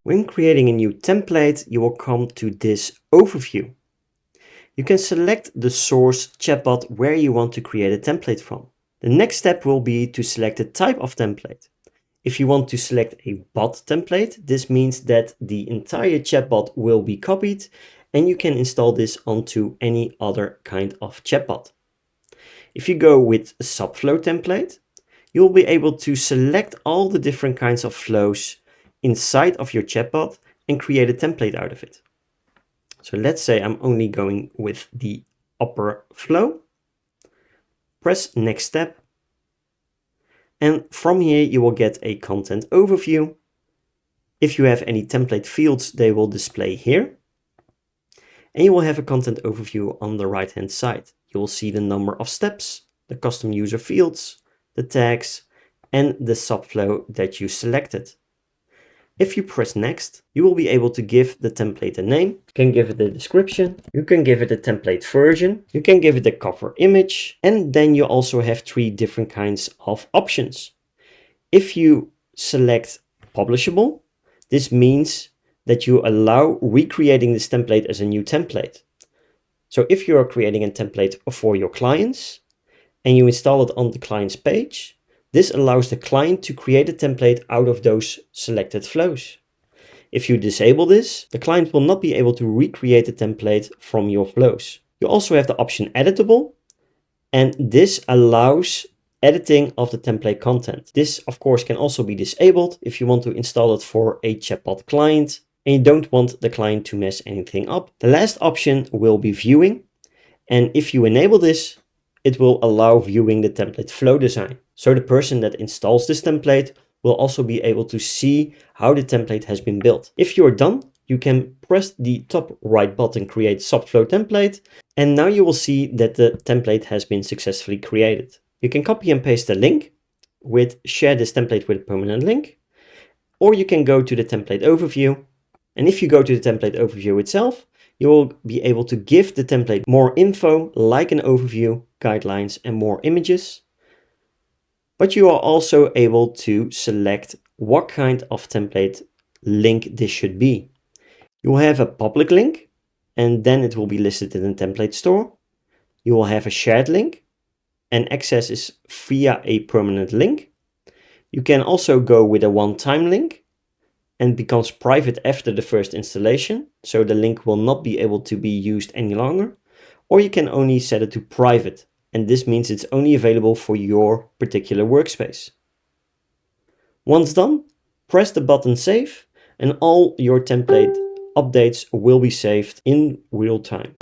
When creating a new template, you will come to this overview. You can select the source chatbot where you want to create a template from. The next step will be to select the type of template. If you want to select a bot template, this means that the entire chatbot will be copied and you can install this onto any other kind of chatbot. If you go with a subflow template, you'll be able to select all the different kinds of flows inside of your chatbot and create a template out of it. So let's say I'm only going with the upper flow. Press next step. And from here you will get a content overview. If you have any template fields, they will display here. And you will have a content overview on the right hand side. You will see the number of steps, the custom user fields, the tags, and the subflow that you selected. If you press next, you will be able to give the template a name. You can give it a description. You can give it a template version. You can give it a cover image. And then you also have 3 different kinds of options. If you select publishable, this means that you allow recreating this template as a new template. So if you are creating a template for your clients and you install it on the client's page, this allows the client to create a template out of those selected flows. If you disable this, the client will not be able to recreate the template from your flows. You also have the option editable, and this allows editing of the template content. This, of course, can also be disabled if you want to install it for a chatbot client and you don't want the client to mess anything up. The last option will be viewing, and if you enable this, it will allow viewing the template flow design. So the person that installs this template will also be able to see how the template has been built. If you're done, you can press the top right button, create subflow template, and now you will see that the template has been successfully created. You can copy and paste the link with share this template with a permanent link, or you can go to the template overview. And if you go to the template overview itself, you will be able to give the template more info like an overview, guidelines, and more images. But you are also able to select what kind of template link this should be. You will have a public link, and then it will be listed in the template store. You will have a shared link, and access is via a permanent link. You can also go with a one-time link, and becomes private after the first installation, so the link will not be able to be used any longer. Or you can only set it to private, and this means it's only available for your particular workspace. Once done, press the button save, and all your template updates will be saved in real time.